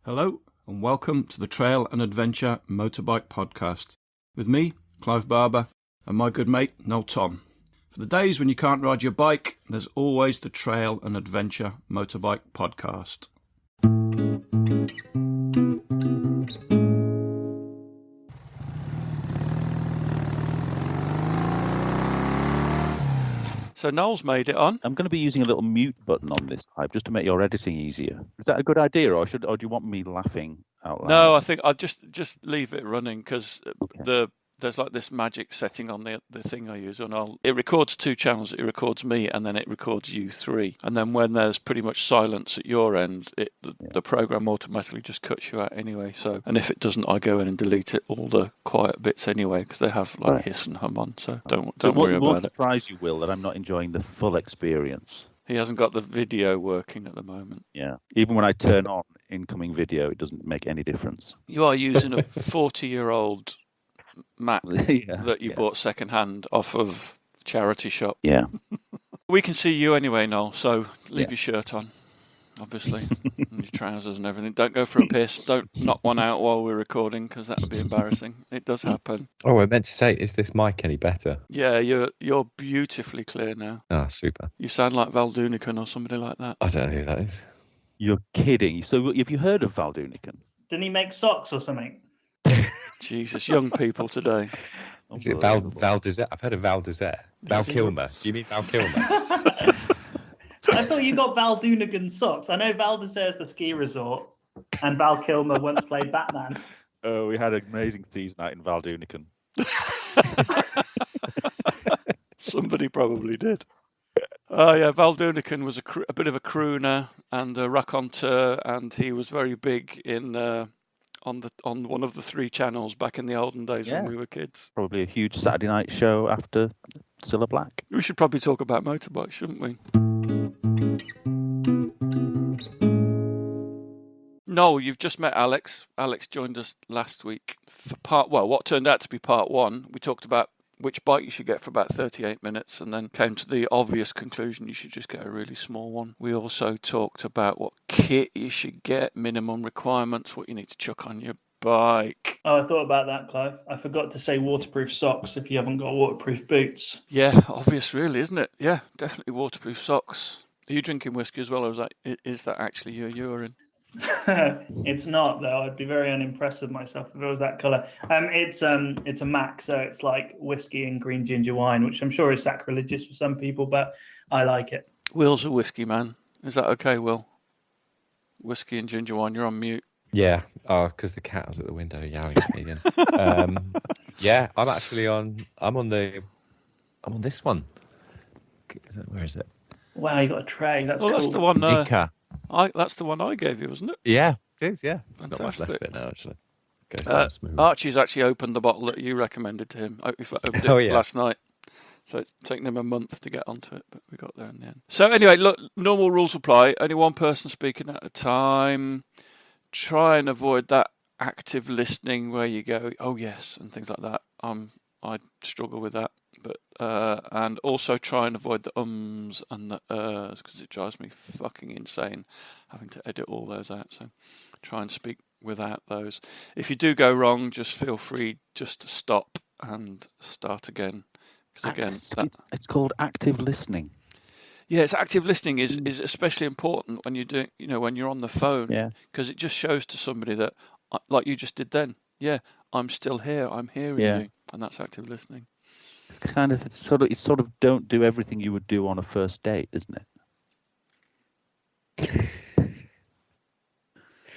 Hello and welcome to the Trail and Adventure Motorbike Podcast with me, Clive Barber, and my good mate, Noel Tom. For the days when you can't ride your bike, there's always the Trail and Adventure Motorbike Podcast. So Noel's made it on. I'm going to be using a little mute button on this type just to make your editing easier. Is that a good idea, or do you want me laughing out loud? No, I think I'll just leave it running because there's like this magic setting on the thing I use, and it records two channels. It records me, and then it records you three. And then when there's pretty much silence at your end, the program automatically just cuts you out anyway. So, and if it doesn't, I go in and delete all the quiet bits anyway because they have like hiss and hum on. So don't worry about it. It won't surprise you, Will, that I'm not enjoying the full experience. He hasn't got the video working at the moment. Yeah, even when I turn on incoming video, it doesn't make any difference. You are using a 40-year-old Mac that you bought second-hand off of charity shop. Yeah. We can see you anyway, Noel, so leave your shirt on, obviously, and your trousers and everything. Don't go for a piss. Don't knock one out while we're recording, because that would be embarrassing. It does happen. Oh, I meant to say, is this mic any better? Yeah, you're beautifully clear now. Ah, super. You sound like Val Doonican or somebody like that. I don't know who that is. You're kidding. So have you heard of Val Doonican? Didn't he make socks or something? Jesus, young people today. Is it Val D'Isette? I've heard of Val D'Isette. Val Kilmer. Do you mean Val Kilmer? I thought you got Val Doonican socks. I know Val d'Isette is the ski resort, and Val Kilmer once played Batman. Oh, we had an amazing season night in Val Doonican. Somebody probably did. Oh yeah, Val Doonican was a bit of a crooner and a raconteur, and he was very big in on one of the three channels back in the olden days when we were kids. Probably a huge Saturday night show after Cilla Black. We should probably talk about motorbikes, shouldn't we? No, you've just met Alex. Alex joined us last week for what turned out to be part one. We talked about which bike you should get for about 38 minutes and then came to the obvious conclusion you should just get a really small one. We also talked about what kit you should get, minimum requirements, what you need to chuck on your bike. Oh, I thought about that, Clive. I forgot to say waterproof socks if you haven't got waterproof boots. Yeah, obvious really, isn't it? Yeah, definitely waterproof socks. Are you drinking whiskey as well, or is that actually your urine? It's not, though. I'd be very unimpressed with myself if it was that colour. It's a Mac, so it's like whiskey and green ginger wine, which I'm sure is sacrilegious for some people, but I like it. Will's a whiskey man. Is that okay, Will? Whiskey and ginger wine. You're on mute. Yeah. Oh, because the cat was at the window yowling at me again. Yeah, I'm actually on. I'm on this one. Where is it? Wow, you got a tray. That's cool. That's the one. That's the one I gave you, wasn't it? Yeah, it is. Yeah, fantastic. Not much left of it now, actually. Goes down smooth. Archie's actually opened the bottle that you recommended to him. Opened it last night. So it's taken him a month to get onto it, but we got there in the end. So anyway, look, normal rules apply. Only one person speaking at a time. Try and avoid that active listening where you go, oh yes, and things like that. I struggle with that. But and also try and avoid the ums and the because it drives me fucking insane having to edit all those out. So try and speak without those. If you do go wrong, just feel free just to stop and start again. Because again, it's called active listening. Yeah, it's active listening is especially important when you're doing, when you're on the phone. Yeah. Because it just shows to somebody that, like you just did then. Yeah, I'm still here. I'm hearing you, and that's active listening. It's sort of don't do everything you would do on a first date, isn't it?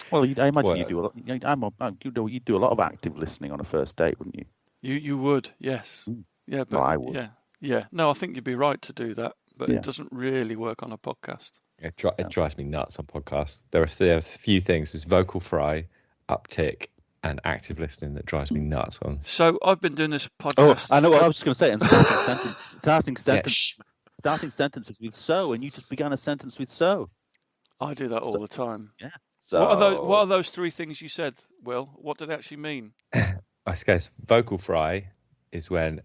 Well, I imagine you do a lot. You'd do a lot of active listening on a first date, wouldn't you? You would, yes. Yeah, but I would. Yeah. No, I think you'd be right to do that, but it doesn't really work on a podcast. It drives me nuts on podcasts. There are a few things. There's vocal fry, uptick, and active listening that drives me nuts on. So I've been doing this podcast. Oh, I know what I was just going to say. And starting sentences with so, and you just began a sentence with so. I do that all the time. Yeah. So what are those three things you said, Will? What did it actually mean? I suppose vocal fry is when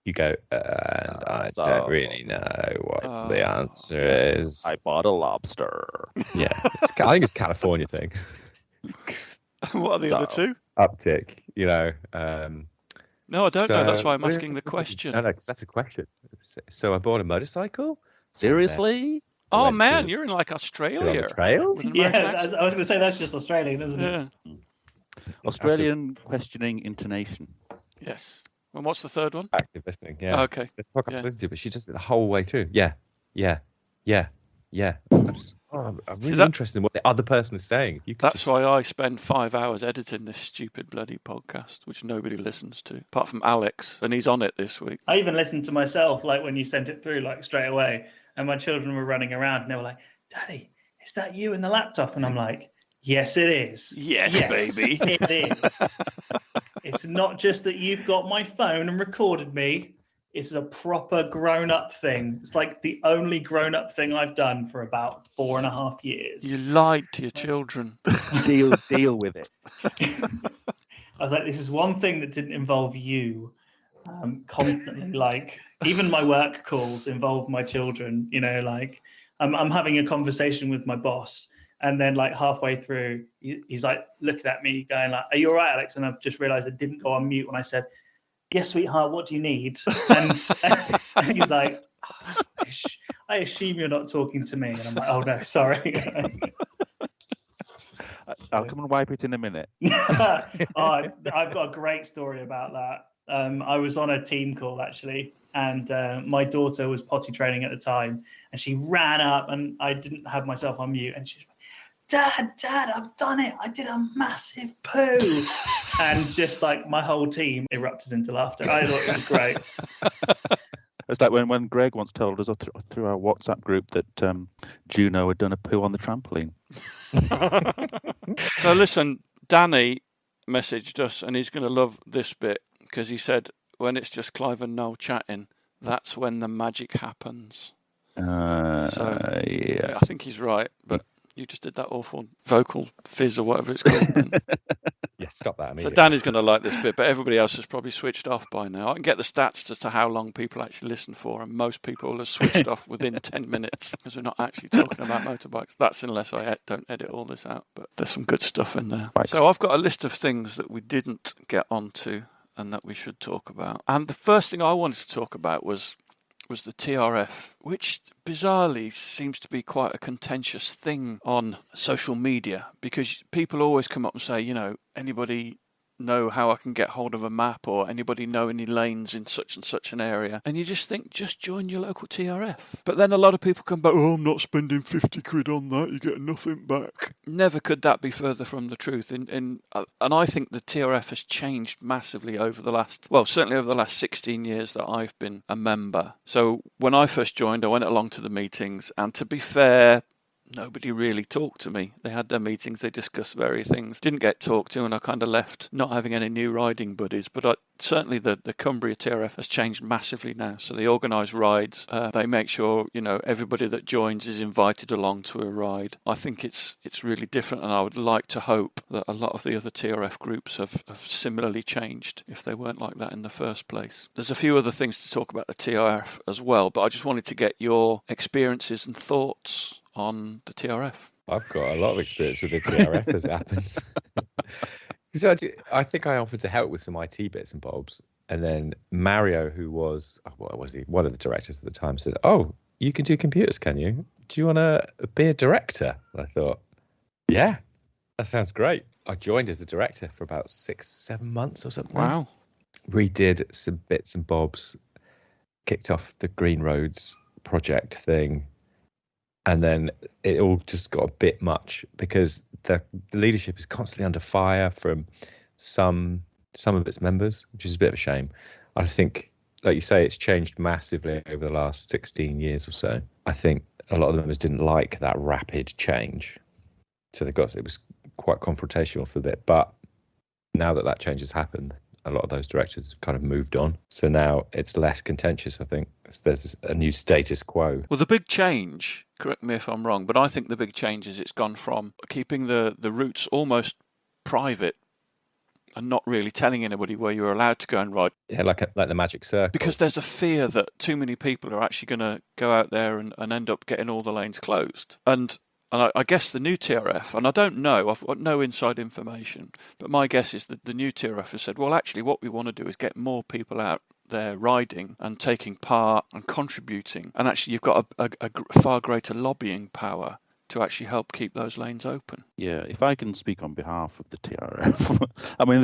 you go, and I don't really know what the answer is. I bought a lobster. Yeah, I think it's a California thing. bucks. What are the other two? Uptick, No, I don't know. That's why I'm asking the question. No, because that's a question. So I bought a motorcycle. Seriously? Oh man, you're in like Australia. Trail? Yeah, I was going to say that's just Australian, isn't it? Yeah. Australian questioning intonation. Yes. And what's the third one? Active listening. Yeah. Okay. It's podcast to listen to, but she does it the whole way through. Yeah. I'm really interested in what the other person is saying. That's why I spend 5 hours editing this stupid bloody podcast, which nobody listens to, apart from Alex, and he's on it this week. I even listened to myself, like when you sent it through, like straight away, and my children were running around, and they were like, "Daddy, is that you in the laptop?" And I'm like, "Yes, it is. Yes, baby, it is. It's not just that you've got my phone and recorded me. It's a proper grown-up thing. It's like the only grown-up thing I've done for about 4.5 years." You lied to your children. Deal with it. I was like, this is one thing that didn't involve you. Constantly, like even my work calls involve my children. Like I'm having a conversation with my boss, and then like halfway through, he's like looking at me, going like, "Are you all right, Alex?" And I've just realised I didn't go on mute when I said, "Yes, sweetheart, what do you need?" And he's like, "I assume you're not talking to me." And I'm like, "Oh no, sorry." I'll come and wipe it in a minute. I've got a great story about that. I was on a team call actually, and my daughter was potty training at the time, and she ran up, and I didn't have myself on mute, and she's like, Dad, I've done it. I did a massive poo. And just like my whole team erupted into laughter. I thought it was great. It's like when Greg once told us through our WhatsApp group that Juno had done a poo on the trampoline. So listen, Danny messaged us, and he's going to love this bit, because he said, when it's just Clive and Noel chatting, that's when the magic happens. Yeah. I think he's right, but you just did that awful vocal fizz or whatever it's called. Yeah, stop that immediately. So Danny's going to like this bit, but everybody else has probably switched off by now. I can get the stats as to how long people actually listen for, and most people have switched off within 10 minutes, because we're not actually talking about motorbikes. That's unless I don't edit all this out, but there's some good stuff in there. Right. So I've got a list of things that we didn't get onto and that we should talk about. And the first thing I wanted to talk about was the TRF, which bizarrely seems to be quite a contentious thing on social media, because people always come up and say, anybody know how I can get hold of a map, or anybody know any lanes in such and such an area? And you just think, just join your local TRF. But then a lot of people come back, "Oh, I'm not spending 50 quid on that, you get nothing back." Never could that be further from the truth. And I think the TRF has changed massively certainly over the last 16 years that I've been a member. So when I first joined, I went along to the meetings, and to be fair, nobody really talked to me. They had their meetings, they discussed various things, didn't get talked to, and I kind of left not having any new riding buddies. But certainly the Cumbria TRF has changed massively now. So they organise rides, they make sure everybody that joins is invited along to a ride. I think it's really different, and I would like to hope that a lot of the other TRF groups have similarly changed if they weren't like that in the first place. There's a few other things to talk about the TRF as well, but I just wanted to get your experiences and thoughts on the TRF. I've got a lot of experience with the TRF as it happens. So I think I offered to help with some IT bits and bobs, and then Mario, who was one of the directors at the time, said, "Oh, you can do computers, can you? Do you want to be a director?" And I thought, yeah, that sounds great. I joined as a director for about 6-7 months or something. Wow. Redid some bits and bobs, kicked off the Green Roads project thing. And then it all just got a bit much, because the leadership is constantly under fire from some of its members, which is a bit of a shame. I think, like you say, it's changed massively over the last 16 years or so. I think a lot of the members didn't like that rapid change. So it was quite confrontational for a bit. But now that change has happened, a lot of those directors have kind of moved on. So now it's less contentious, I think. There's a new status quo. Well, the big change, correct me if I'm wrong, but I think the big change is it's gone from keeping the routes almost private and not really telling anybody where you're allowed to go and ride. Yeah, like the Magic Circle. Because there's a fear that too many people are actually going to go out there and end up getting all the lanes closed. And And I guess the new TRF, and I don't know, I've got no inside information, but my guess is that the new TRF has said, well, actually, what we want to do is get more people out there riding and taking part and contributing. And actually, you've got a far greater lobbying power to actually help keep those lanes open. Yeah, if I can speak on behalf of the TRF, I mean,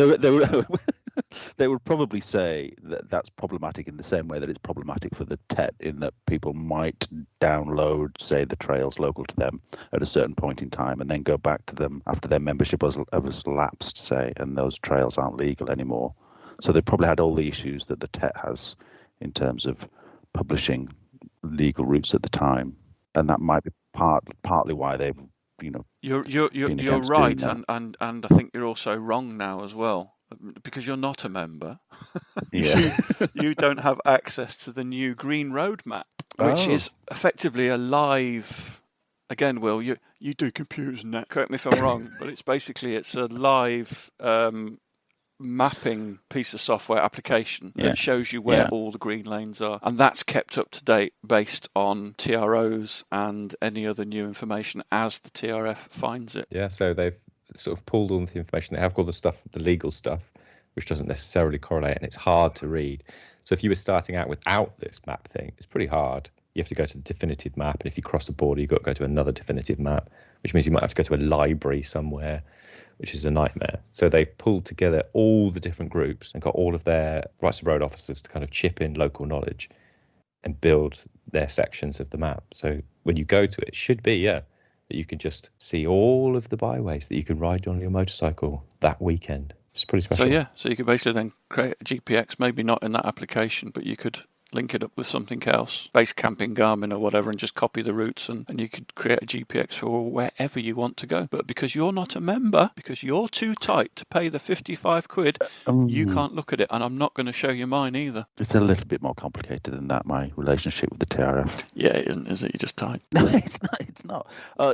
they would probably say that that's problematic in the same way that it's problematic for the TET, in that people might download, say, the trails local to them at a certain point in time and then go back to them after their membership has lapsed, say, and those trails aren't legal anymore. So they probably had all the issues that the TET has in terms of publishing legal routes at the time, and that might be partly why they've, You're right, and I think you're also wrong now as well, because you're not a member. Yeah. you don't have access to the new Green Road map, which is effectively a live. Again, Will, you do computers and that. Correct me if I'm wrong, but it's a live mapping piece of software application that shows you where all the green lanes are, and that's kept up to date based on TROs and any other new information as the TRF finds it. Yeah, so they've sort of pulled all the information. They have all the stuff, the legal stuff, which doesn't necessarily correlate, and it's hard to read. So if you were starting out without this map thing, it's pretty hard. You have to go to the definitive map, and if you cross the border, you've got to go to another definitive map, which means you might have to go to a library somewhere, which is a nightmare. So they pulled together all the different groups and got all of their rights of road officers to kind of chip in local knowledge and build their sections of the map. So when you go to it, it should be, that you can just see all of the byways that you can ride on your motorcycle that weekend. It's pretty special. So you could basically then create a GPX, maybe not in that application, but you could link it up with something else, base camping Garmin or whatever, and just copy the routes, and you could create a GPX for wherever you want to go. But because you're not a member, because you're too tight to pay the 55 quid, you can't look at it, and I'm not going to show you mine either. It's a little bit more complicated than that, my relationship with the TRF. Yeah, it isn't, is it? You're just tight. No, it's not.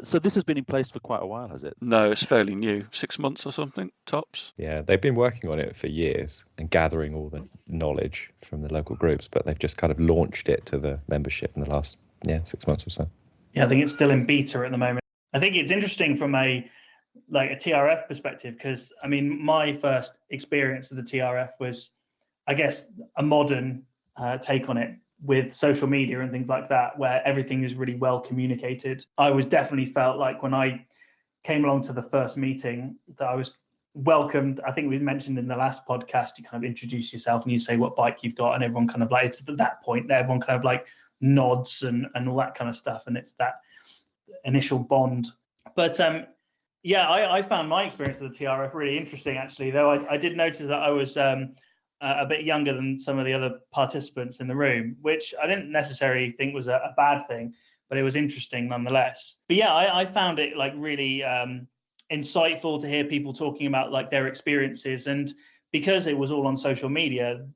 So this has been in place for quite a while, has it? No, it's fairly new. 6 months or something, tops. Yeah, they've been working on it for years and gathering all the knowledge from the local groups, but they've just kind of launched it to the membership in the last 6 months or so. Yeah, I think it's still in beta at the moment. I think it's interesting from a TRF perspective, because I mean, my first experience of the TRF was, I guess, a modern take on it with social media and things like that, where everything is really well communicated. I was definitely felt like when I came along to the first meeting that I was welcomed. I think we mentioned in the last podcast, you kind of introduce yourself and you say what bike you've got, and everyone kind of like, it's at that point that everyone kind of like nods and all that kind of stuff, and it's that initial bond. But I found my experience of the TRF really interesting, actually, though I did notice that I was a bit younger than some of the other participants in the room, which I didn't necessarily think was a bad thing, but it was interesting nonetheless. But yeah, I found it like really insightful to hear people talking about like their experiences, and because it was all on social media,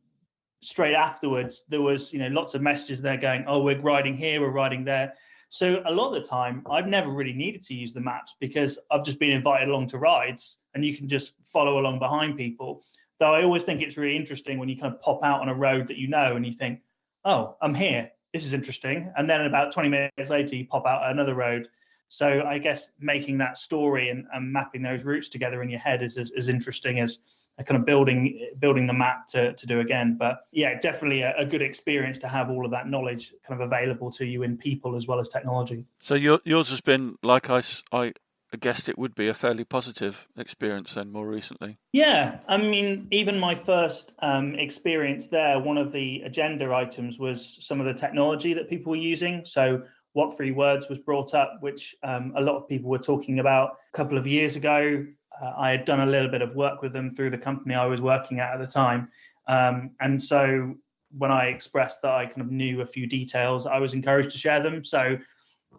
straight afterwards there was lots of messages there going, oh, we're riding here, we're riding there. So a lot of the time I've never really needed to use the maps because I've just been invited along to rides and you can just follow along behind people. Though I always think it's really interesting when you kind of pop out on a road that and you think, oh, I'm here, this is interesting, and then about 20 minutes later you pop out at another road. So I guess making that story and mapping those routes together in your head is as interesting as kind of building the map to do again. But yeah, definitely a good experience to have all of that knowledge kind of available to you in people as well as technology. So yours has been, like I guessed it would be, a fairly positive experience then more recently. Yeah, I mean, even my first experience there, one of the agenda items was some of the technology that people were using. So What 3 Words was brought up, which a lot of people were talking about a couple of years ago. I had done a little bit of work with them through the company I was working at the time. And so when I expressed that I kind of knew a few details, I was encouraged to share them. So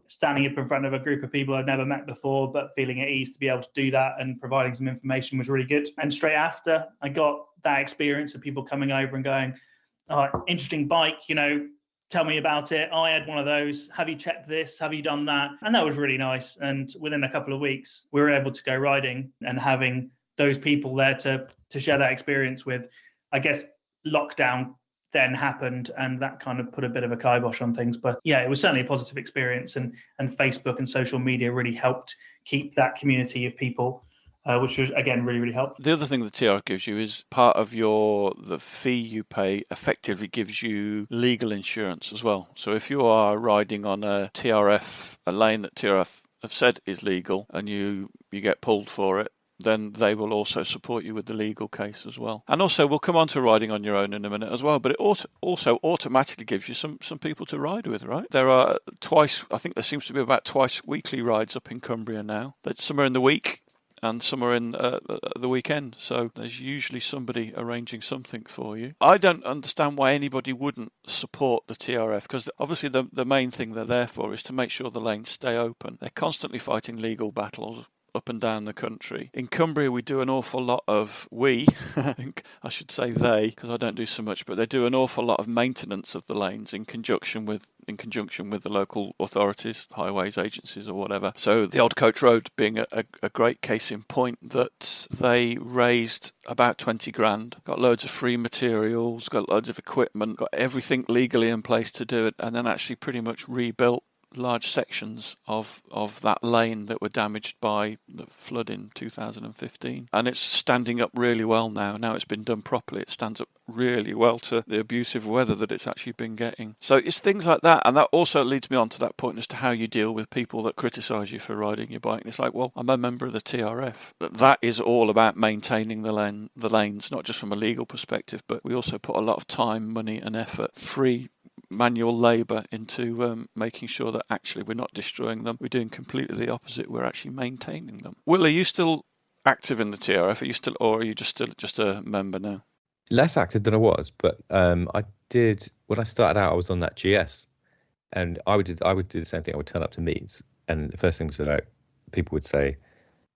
standing up in front of a group of people I'd never met before, but feeling at ease to be able to do that and providing some information was really good. And straight after, I got that experience of people coming over and going, oh, interesting bike, tell me about it. I had one of those. Have you checked this? Have you done that? And that was really nice. And within a couple of weeks, we were able to go riding, and having those people there to share that experience with, I guess, lockdown then happened, and that kind of put a bit of a kibosh on things. But yeah, it was certainly a positive experience, and Facebook and social media really helped keep that community of people, which was, again, really, really helpful. The other thing the TRF gives you is part of the fee you pay effectively gives you legal insurance as well. So if you are riding on a lane that TRF have said is legal, and you get pulled for it, then they will also support you with the legal case as well. And also, we'll come on to riding on your own in a minute as well, but it also automatically gives you some people to ride with, right? There are I think there seems to be about twice weekly rides up in Cumbria now. Some are in the week and some are in the weekend. So there's usually somebody arranging something for you. I don't understand why anybody wouldn't support the TRF, because obviously the main thing they're there for is to make sure the lanes stay open. They're constantly fighting legal battles up and down the country. In Cumbria, we do an awful lot of I should say they, because I don't do so much, but they do an awful lot of maintenance of the lanes in conjunction with the local authorities, highways agencies or whatever. So the Old Coach Road being a great case in point, that they raised about 20 grand, got loads of free materials, got loads of equipment, got everything legally in place to do it, and then actually pretty much rebuilt large sections of that lane that were damaged by the flood in 2015, and it's standing up really well now. Now it's been done properly, it stands up really well to the abusive weather that it's actually been getting. So it's things like that, and that also leads me on to that point as to how you deal with people that criticise you for riding your bike. And it's like, well, I'm a member of the TRF. That is all about maintaining the lanes, not just from a legal perspective, but we also put a lot of time, money and effort, free manual labour into making sure that actually we're not destroying them. We're doing completely the opposite. We're actually maintaining them. Will, are you still active in the TRF? Are you still, or are you just a member now? Less active than I was, but I did when I started out. I was on that GS, and I would do the same thing. I would turn up to meets, and the first thing was like people would say,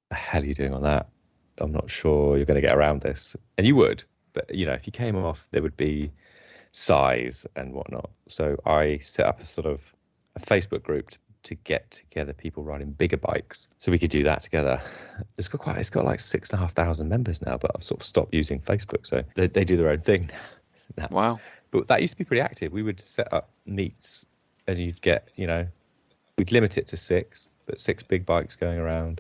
"The hell are you doing on that? I'm not sure you're going to get around this," and you would. But if you came off, there would be size and whatnot. So I set up a sort of a Facebook group to get together people riding bigger bikes, so we could do that together. It's got like 6,500 members now, but I've sort of stopped using Facebook, so they do their own thing now. Wow. But that used to be pretty active. We would set up meets, and you'd get we'd limit it to 6, but 6 big bikes going around.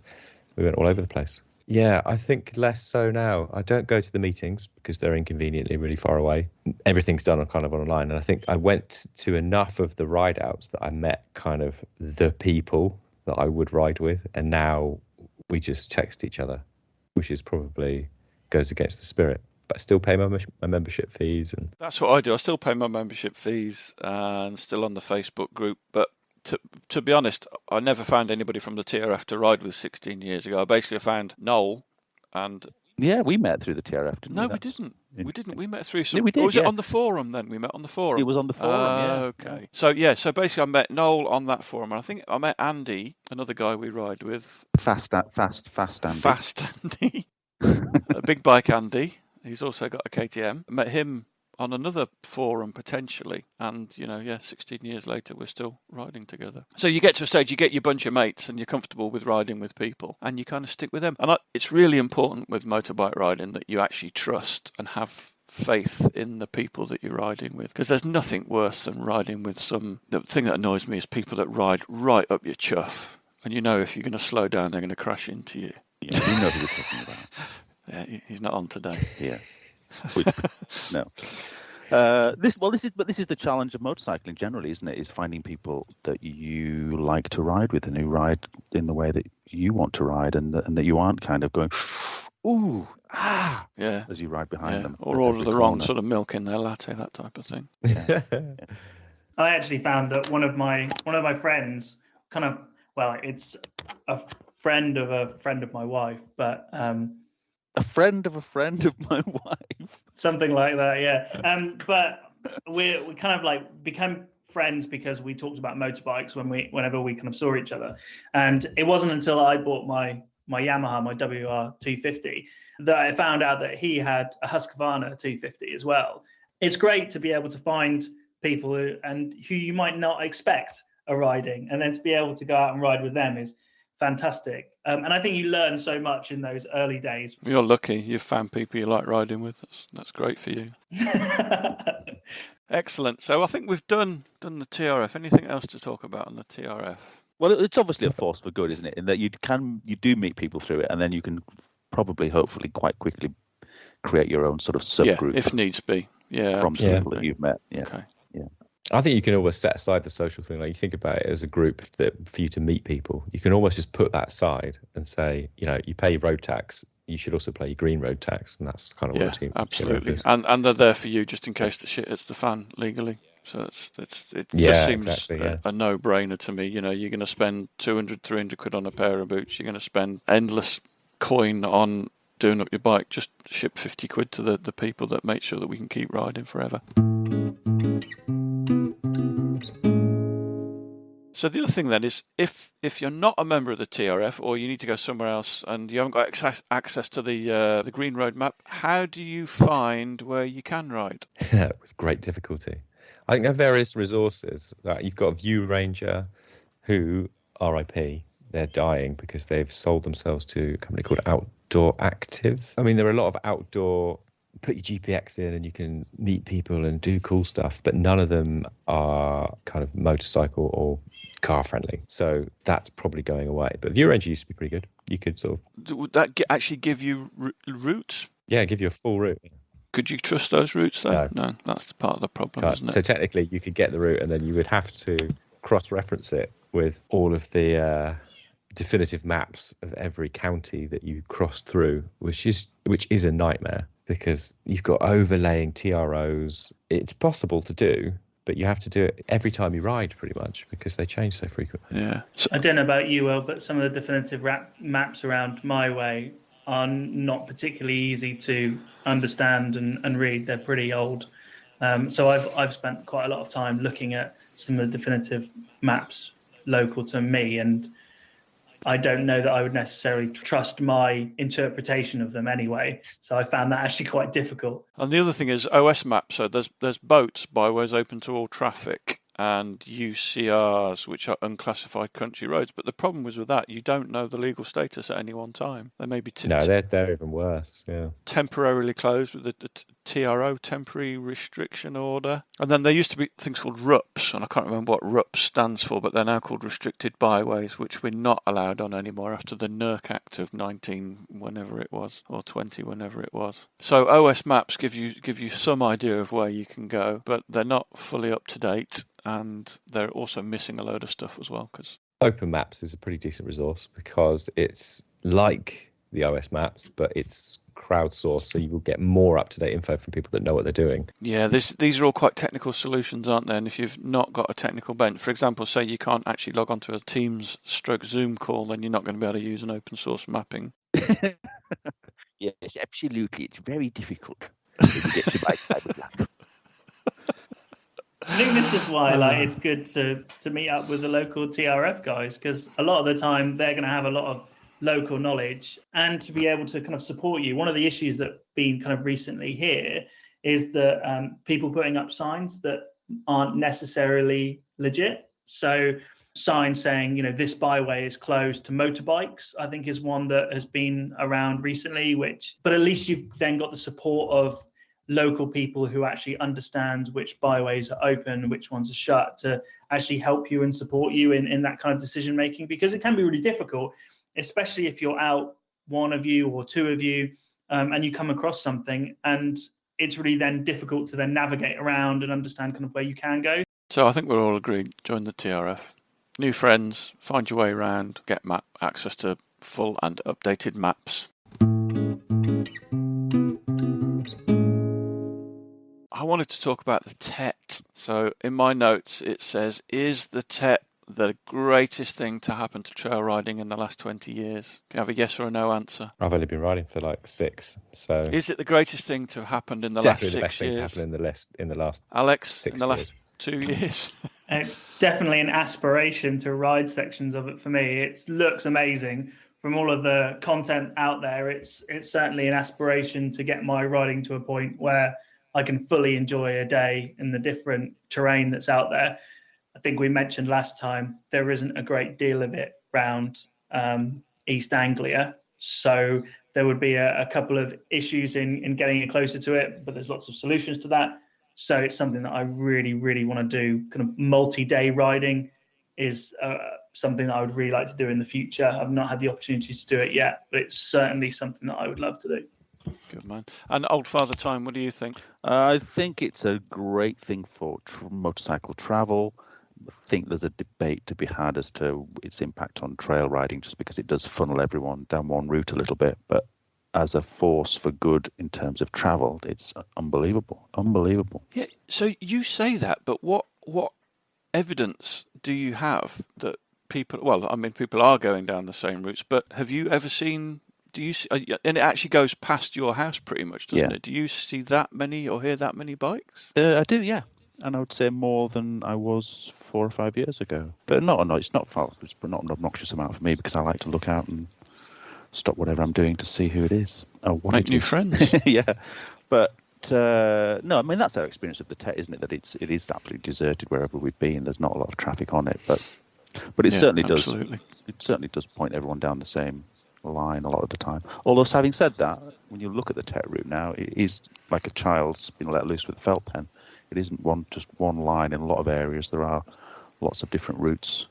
We went all over the place. Yeah, I think less so now. I don't go to the meetings because they're inconveniently really far away. Everything's done kind of online. And I think I went to enough of the ride outs that I met kind of the people that I would ride with. And now we just text each other, which is probably goes against the spirit. But I still pay my membership fees. And that's what I do. I still pay my membership fees and still on the Facebook group. But to be honest, I never found anybody from the TRF to ride with 16 years ago. I basically found Noel and... Yeah, we met through the TRF, didn't we? No, we didn't. We didn't. We met through some... Yeah, we did, or was it on the forum then? We met on the forum? It was on the forum, yeah. Okay. So basically I met Noel on that forum, and I think I met Andy, another guy we ride with. Fast Andy. Fast Andy. A big bike Andy. He's also got a KTM. I met him on another forum potentially, and 16 years later we're still riding together. So you get to a stage, you get your bunch of mates and you're comfortable with riding with people and you kind of stick with them. And it's really important with motorbike riding that you actually trust and have faith in the people that you're riding with, because there's nothing worse than riding with the thing that annoys me is people that ride right up your chuff, and if you're going to slow down they're going to crash into you. Yeah, you know who we're talking about. Yeah, he's not on today. Yeah. No. This is the challenge of motorcycling generally, isn't it? Is finding people that you like to ride with and who ride in the way that you want to ride, and that you aren't kind of going, ooh, ah, yeah, as you ride behind them, or order the wrong sort of milk in their latte, that type of thing. Yeah. I actually found that one of my friends, it's a friend of my wife, but a friend of a friend of my wife. Something like that, yeah. But we kind of like became friends because we talked about motorbikes whenever we kind of saw each other. And it wasn't until I bought my Yamaha, my WR250, that I found out that he had a Husqvarna 250 as well. It's great to be able to find people who you might not expect are riding, and then to be able to go out and ride with them is fantastic. And I think you learn so much in those early days. You're lucky. You've found people you like riding with. That's great for you. Excellent. So I think we've done the TRF. Anything else to talk about on the TRF? Well, it's obviously a force for good, isn't it? In that you do meet people through it, and then you can probably, hopefully, quite quickly create your own sort of subgroup. Yeah, if needs be. Yeah, from people that you've met. Yeah. Okay. Yeah. I think you can always set aside the social thing. Like, you think about it as a group that for you to meet people, you can almost just put that aside and say, you pay your road tax. You should also pay your green road tax, and that's kind of what the team. Absolutely. And they're there for you just in case the shit hits the fan legally. So it just seems a no-brainer to me. You're going to spend 200, 300 quid on a pair of boots. You're going to spend endless coin on doing up your bike. Just ship 50 quid to the people that make sure that we can keep riding forever. So the other thing then is if you're not a member of the TRF, or you need to go somewhere else and you haven't got access to the Green Road map, how do you find where you can ride? With great difficulty. I think there are various resources. You've got a View Ranger who, RIP, they're dying because they've sold themselves to a company called Outdoor Active. I mean, there are a lot of outdoor, put your GPX in and you can meet people and do cool stuff, but none of them are kind of motorcycle or car friendly. So that's probably going away. But View Ranger used to be pretty good. You could sort of... Would that actually give you routes? Yeah, give you a full route. Could you trust those routes though? No, that's the part of the problem, isn't it? So technically you could get the route and then you would have to cross-reference it with all of the definitive maps of every county that you cross through, which is a nightmare because you've got overlaying TROs. It's possible to do, but you have to do it every time you ride pretty much because they change so frequently. Yeah. I don't know about you, Will, but some of the definitive maps around my way are not particularly easy to understand and read. They're pretty old. So I've spent quite a lot of time looking at some of the definitive maps local to me, and I don't know that I would necessarily trust my interpretation of them anyway. So I found that actually quite difficult. And the other thing is OS maps. So there's boats, byways open to all traffic, and UCRs, which are unclassified country roads. But the problem was with that, you don't know the legal status at any one time. They may be they're even worse. Yeah, temporarily closed with the TRO, temporary restriction order. And then there used to be things called RUPs, and I can't remember what RUP stands for, but they're now called restricted byways, which we're not allowed on anymore after the NERC Act of 19 whenever it was, or 20 whenever it was. So OS maps give you some idea of where you can go, but they're not fully up to date, and they're also missing a load of stuff as well. Because Open Maps is a pretty decent resource because it's like the OS maps, but it's crowdsourced, so you will get more up-to-date info from people that know what they're doing. Yeah, these are all quite technical solutions, aren't they? And if you've not got a technical bent, for example, say you can't actually log onto a Teams / Zoom call, then you're not going to be able to use an open source mapping. Yes, absolutely. It's very difficult to get to my side of that. I think this is why it's good to meet up with the local TRF guys, because a lot of the time they're going to have a lot of local knowledge and to be able to kind of support you. One of the issues that been kind of recently here is that people putting up signs that aren't necessarily legit. So signs saying, this byway is closed to motorbikes, I think is one that has been around recently, but at least you've then got the support of local people who actually understand which byways are open, which ones are shut, to actually help you and support you in that kind of decision making, because it can be really difficult, especially if you're out, one of you or two of you, and you come across something, and it's really then difficult to then navigate around and understand kind of where you can go. So I think we're all agreed, join the TRF. New friends, find your way around, get access to full and updated maps. I wanted to talk about the TET. So in my notes it says, is the TET the greatest thing to happen to trail riding in the last 20 years? Do you have a yes or a no answer? I've only been riding for like 6, so... Is it the greatest thing to have happened in the last 6 years? Definitely the best thing to happen in the last Alex, in the last 2 years? It's definitely an aspiration to ride sections of it for me. It looks amazing. From all of the content out there, it's certainly an aspiration to get my riding to a point where I can fully enjoy a day in the different terrain that's out there. I think we mentioned last time, there isn't a great deal of it round East Anglia. So there would be a couple of issues in getting it closer to it, but there's lots of solutions to that. So it's something that I really, really want to do. Kind of multi-day riding is something that I would really like to do in the future. I've not had the opportunity to do it yet, but it's certainly something that I would love to do. Good man. And Old Father Time, what do you think? I think it's a great thing for motorcycle travel. I think there's a debate to be had as to its impact on trail riding, just because it does funnel everyone down one route a little bit. But as a force for good in terms of travel, it's unbelievable. Yeah. So you say that, but what evidence do you have that people? Well, I mean, people are going down the same routes, but have you ever seen? Do you see? And it actually goes past your house pretty much, doesn't it? Do you see that many or hear that many bikes? I do, yeah. And I would say more than I was 4 or 5 years ago. But it's not far. It's not an obnoxious amount for me, because I like to look out and stop whatever I'm doing to see who it is. Make new friends. Yeah. But no, I mean, that's our experience of the TET, isn't it? That it is absolutely deserted wherever we've been. There's not a lot of traffic on it, but it certainly does. It certainly does point everyone down the same line a lot of the time. Although, having said that, when you look at the TET route now, it is like a child's been let loose with a felt pen. It isn't just one line. In a lot of areas, there are lots of different routes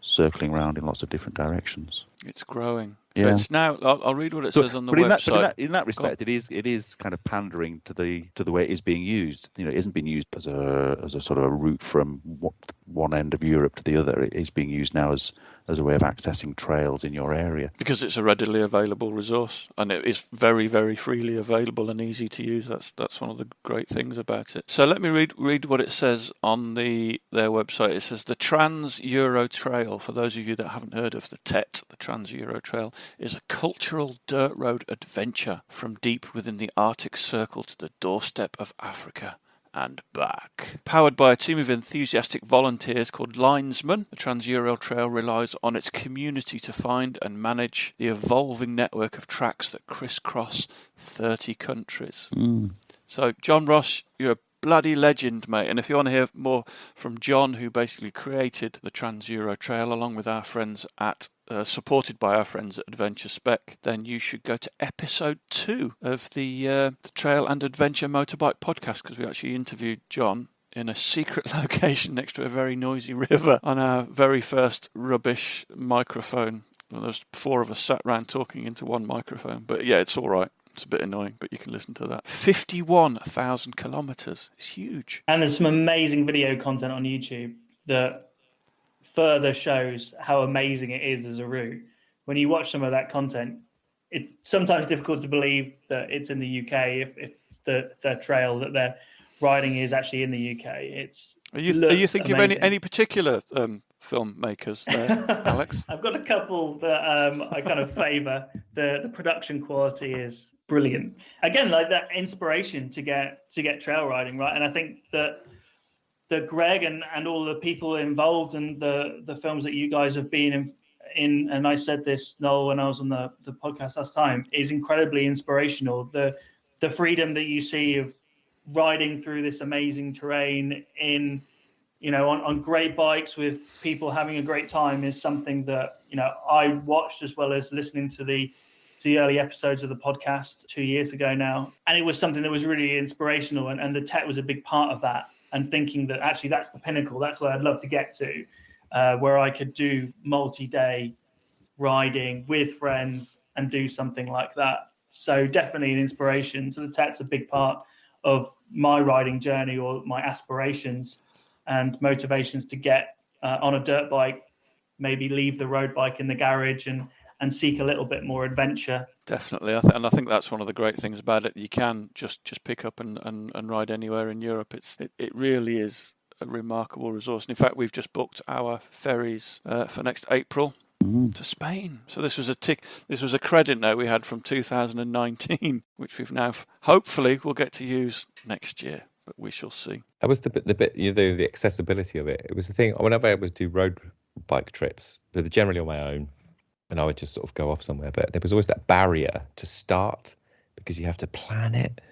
circling around in lots of different directions. It's growing. So it's now. I'll read what it says on the website. In that respect, it is kind of pandering to the way it is being used. You know, it isn't being used as a sort of a route from one end of Europe to the other. It is being used now as a way of accessing trails in your area. Because it's a readily available resource, and it is very, very freely available and easy to use. That's one of the great things about it. So let me read what it says on their website. It says the Trans-Euro Trail, for those of you that haven't heard of the TET, the Trans-Euro Trail, is a cultural dirt road adventure from deep within the Arctic Circle to the doorstep of Africa and back. Powered by a team of enthusiastic volunteers called Linesmen, the Trans-Euro Trail relies on its community to find and manage the evolving network of tracks that crisscross 30 countries. So, John Ross, you're a bloody legend, mate. And if you want to hear more from John, who basically created the Trans-Euro Trail along with our friends supported by our friends at Adventure Spec, then you should go to episode 2 of the Trail and Adventure Motorbike podcast, because we actually interviewed John in a secret location next to a very noisy river on our very first rubbish microphone. Well, there's 4 of us sat round talking into one microphone, but yeah, it's all right. It's a bit annoying, but you can listen to that. 51,000 kilometres. It's huge. And there's some amazing video content on YouTube that further shows how amazing it is as a route. When you watch some of that content, it's sometimes difficult to believe that it's in the UK if the trail that they're riding is actually in the UK. Are you thinking amazing. Of any particular filmmakers there, Alex? I've got a couple that I kind of favour. The production quality is brilliant. Again, like that inspiration to get trail riding right, and I think that Greg and all the people involved and the films that you guys have been in, and I said this, Noel, when I was on the podcast last time, is incredibly inspirational. The freedom that you see of riding through this amazing terrain on great bikes with people having a great time is something that I watched, as well as listening to the early episodes of the podcast 2 years ago now, and it was something that was really inspirational, and the TET was a big part of that. And thinking that actually that's the pinnacle, that's where I'd love to get to, where I could do multi-day riding with friends and do something like that. So definitely an inspiration. So the TET's a big part of my riding journey, or my aspirations and motivations to get on a dirt bike, maybe leave the road bike in the garage and seek a little bit more adventure. Definitely, and I think that's one of the great things about it. You can just pick up and ride anywhere in Europe. It really is a remarkable resource. And in fact, we've just booked our ferries for next April to Spain. So this was a credit note we had from 2019, which we've now hopefully will get to use next year. But we shall see. That was the bit the accessibility of it. It was the thing whenever I was do road bike trips, they're generally on my own. And I would just sort of go off somewhere. But there was always that barrier to start, because you have to plan it.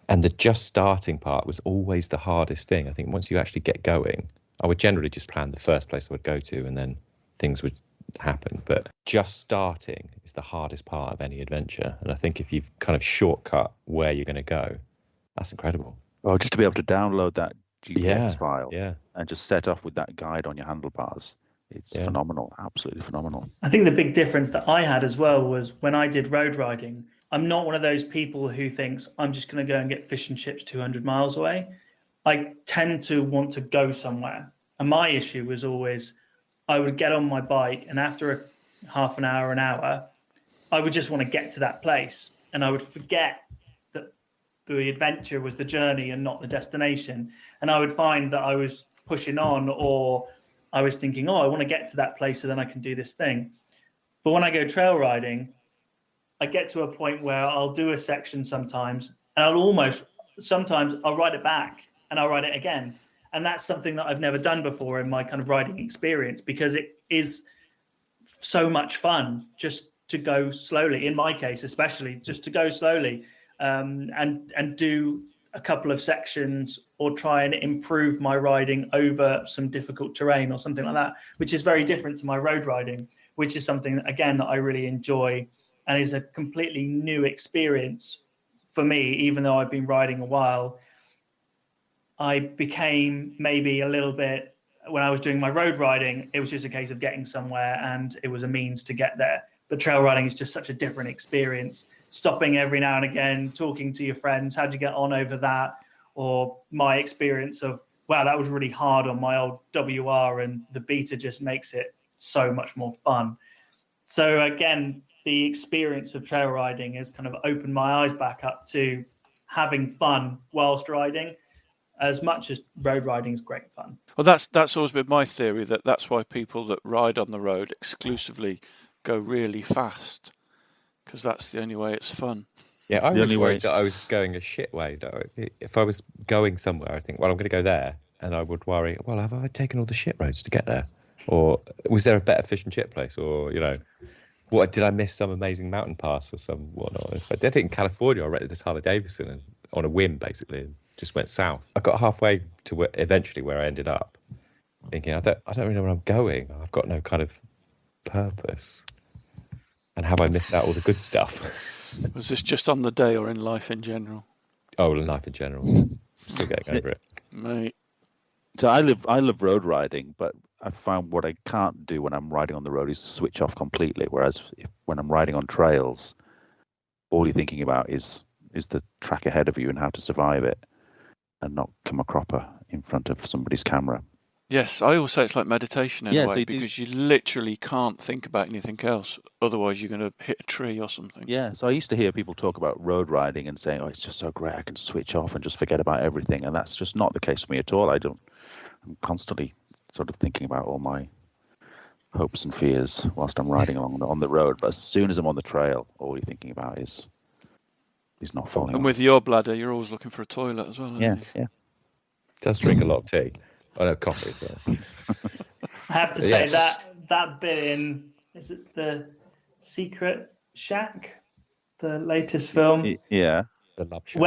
And the just starting part was always the hardest thing. I think once you actually get going, I would generally just plan the first place I would go to, and then things would happen. But just starting is the hardest part of any adventure. And I think if you've kind of shortcut where you're going to go, that's incredible. Well, just to be able to download that GPS file yeah, and just set off with that guide on your handlebars, it's phenomenal, absolutely phenomenal. I think the big difference that I had as well was when I did road riding, I'm not one of those people who thinks I'm just going to go and get fish and chips 200 miles away. I tend to want to go somewhere. And my issue was always I would get on my bike, and after half an hour, I would just want to get to that place. And I would forget that the adventure was the journey and not the destination. And I would find that I was pushing on, or I was thinking, I want to get to that place so then I can do this thing. But when I go trail riding, I get to a point where I'll do a section sometimes, and sometimes I'll ride it back and I'll ride it again. And that's something that I've never done before in my kind of riding experience, because it is so much fun just to go slowly. In my case, especially just to go slowly and do a couple of sections, or try and improve my riding over some difficult terrain or something like that, which is very different to my road riding, which is something, again, that I really enjoy and is a completely new experience for me. Even though I've been riding a while, I became maybe a little bit, when I was doing my road riding, it was just a case of getting somewhere and it was a means to get there. But trail riding is just such a different experience. Stopping every now and again, talking to your friends, how'd you get on over that? Or my experience of, wow, that was really hard on my old WR, and the beta just makes it so much more fun. So again, the experience of trail riding has kind of opened my eyes back up to having fun whilst riding, as much as road riding is great fun. Well, that's always been my theory, that's why people that ride on the road exclusively go really fast, because that's the only way it's fun. Yeah, I was worried that I was going a shit way, though. If I was going somewhere, I think, well, I'm going to go there, and I would worry, well, have I taken all the shit roads to get there? Or was there a better fish and chip place? Or, what, did I miss some amazing mountain pass or some whatnot? If I did it in California, I rented this Harley Davidson and on a whim, basically, and just went south. I got halfway to eventually where I ended up, thinking, I don't really know where I'm going. I've got no kind of purpose. And have I missed out all the good stuff? Was this just on the day or in life in general? Oh, in life in general. Yeah. Still getting over it, mate. So I love road riding, but I found what I can't do when I'm riding on the road is switch off completely. Whereas when I'm riding on trails, all you're thinking about is the track ahead of you and how to survive it, and not come a cropper in front of somebody's camera. Yes, I always say it's like meditation in a way, because you literally can't think about anything else. Otherwise, you're going to hit a tree or something. Yeah, so I used to hear people talk about road riding and saying, it's just so great, I can switch off and just forget about everything. And that's just not the case for me at all. I'm constantly sort of thinking about all my hopes and fears whilst I'm riding along on the road. But as soon as I'm on the trail, all you're thinking about is not falling. And with your bladder, you're always looking for a toilet as well. Yeah. Does drink a lot of tea. I know coffee as well. I have to say that bit in, is it the Secret Shack, the latest film? Yeah. The Love Shack.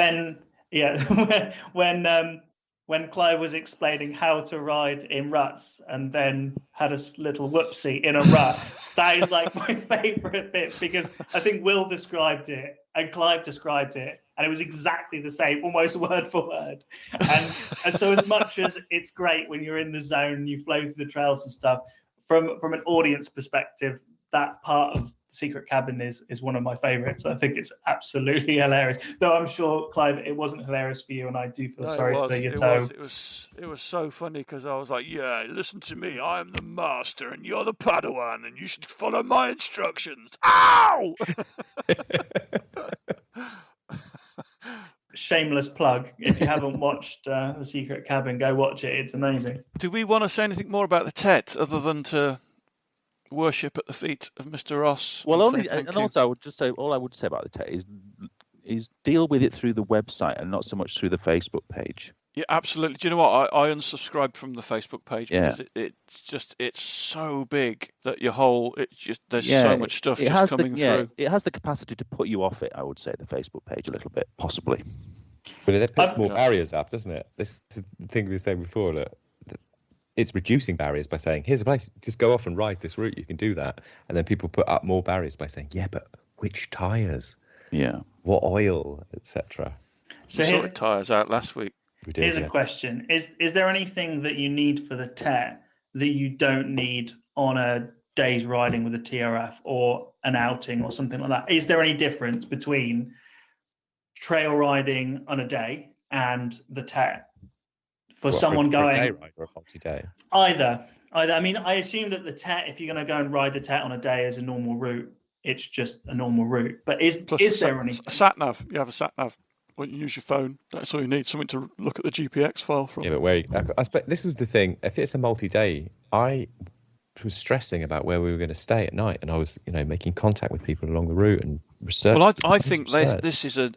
When Clive was explaining how to ride in ruts and then had a little whoopsie in a rut, that is like my favourite bit, because I think Will described it and Clive described it, and it was exactly the same, almost word for word. And so as much as it's great when you're in the zone and you flow through the trails and stuff, from an audience perspective, that part of Secret Cabin is one of my favourites. I think it's absolutely hilarious. Though I'm sure, Clive, it wasn't hilarious for you, and I do feel sorry for your toe. It was so funny, because I was like, yeah, listen to me, I am the master and you're the Padawan and you should follow my instructions. Ow! Shameless plug. If you haven't watched The Secret Cabin, go watch it. It's amazing. Do we want to say anything more about the Tet other than to worship at the feet of Mr. Ross? Well, also I would just say, all I would say about the Tet is deal with it through the website and not so much through the Facebook page. Yeah, absolutely. Do you know what? I unsubscribed from the Facebook page because it's so big that there's so much stuff just coming through. It has the capacity to put you off it, I would say, the Facebook page a little bit, possibly. But it puts more barriers up, doesn't it? This is the thing we were saying before, that it's reducing barriers by saying, here's a place, just go off and ride this route, you can do that. And then people put up more barriers by saying, yeah, but which tyres? Yeah. What oil, etc. So we sorted tyres out last week. Here's a question. Is there anything that you need for the TET that you don't need on a day's riding with a TRF or an outing or something like that? Is there any difference between trail riding on a day and the TET? For someone going a day ride or a multi-day? Either. I mean, I assume that the TET, if you're going to go and ride the TET on a day as a normal route, it's just a normal route. But is there any sat nav? You have a sat nav. When you use your phone, that's all you need. Something to look at the GPX file from. Yeah, but I suppose this was the thing. If it's a multi-day, I was stressing about where we were going to stay at night, and I was, making contact with people along the route and research. Well, I think this is a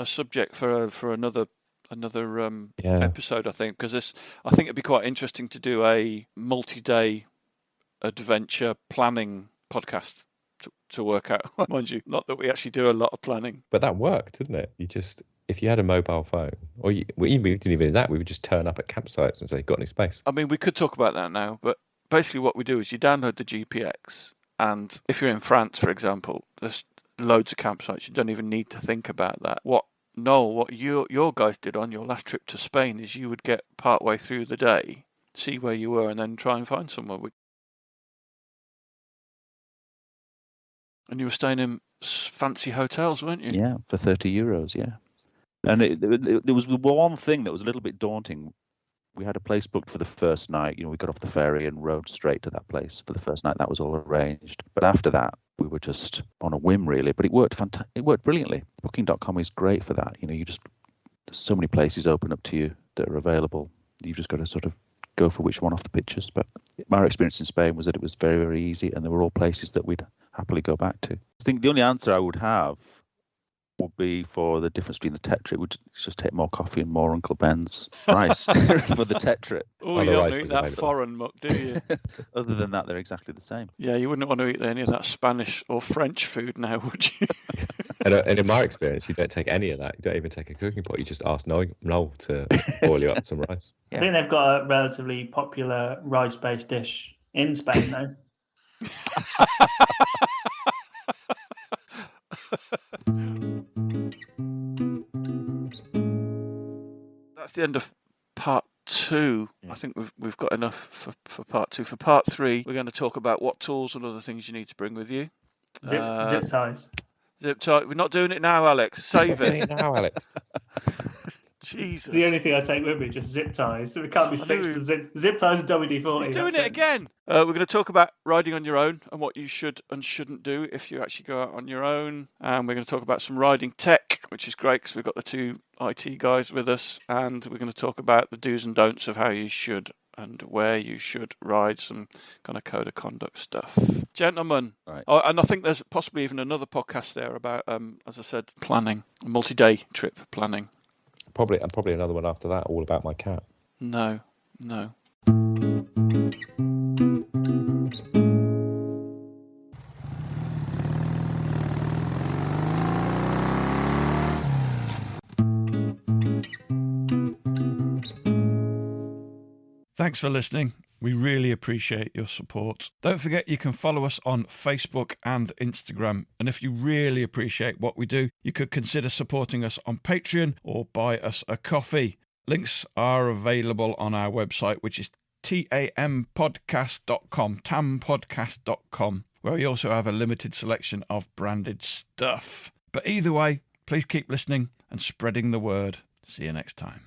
subject for another episode. I think because I think it'd be quite interesting to do a multi-day adventure planning podcast. To work out, mind you, not that we actually do a lot of planning. But that worked, didn't it? If you had a mobile phone, or we didn't even do that, we would just turn up at campsites and say, got any space? I mean, we could talk about that now, but basically what we do is you download the GPX, and if you're in France, for example, there's loads of campsites. You don't even need to think about that. What your guys did on your last trip to Spain is you would get partway through the day, see where you were, and then try and find somewhere. And you were staying in fancy hotels, weren't you? Yeah, for €30, yeah. And there was one thing that was a little bit daunting. We had a place booked for the first night. We got off the ferry and rode straight to that place for the first night. That was all arranged. But after that, we were just on a whim, really. But it worked it worked brilliantly. Booking.com is great for that. There's so many places open up to you that are available. You've just got to sort of go for which one off the pictures. But my experience in Spain was that it was very, very easy, and there were all places that we'd happily go back to. I think the only answer I would have would be for the difference between the TET trip would just take more coffee and more Uncle Ben's rice for the TET trip. Oh, you don't eat that foreign muck, do you? Other than that, they're exactly the same. Yeah, you wouldn't want to eat any of that Spanish or French food now, would you? And in my experience, you don't take any of that. You don't even take a cooking pot. You just ask Noel to boil you up some rice. Yeah. I think they've got a relatively popular rice-based dish in Spain, though. That's the end of part 2. Yeah. I think we've got enough for part 2. For part 3, we're going to talk about what tools and other things you need to bring with you. Zip ties. Zip tie. We're not doing it now, Alex. Save it. Doing it now, Alex. Jesus. It's the only thing I take with me, just zip ties. So it can't be fixed with zip ties and WD-40. He's doing it again. We're going to talk about riding on your own and what you should and shouldn't do if you actually go out on your own. And we're going to talk about some riding tech, which is great because we've got the 2 IT guys with us. And we're going to talk about the do's and don'ts of how you should and where you should ride, some kind of code of conduct stuff. Gentlemen, right. And I think there's possibly even another podcast there about, as I said, planning, multi-day trip planning. Probably another one after that, all about my cat. No. Thanks for listening. We really appreciate your support. Don't forget you can follow us on Facebook and Instagram. And if you really appreciate what we do, you could consider supporting us on Patreon or buy us a coffee. Links are available on our website, which is tampodcast.com, tampodcast.com, where we also have a limited selection of branded stuff. But either way, please keep listening and spreading the word. See you next time.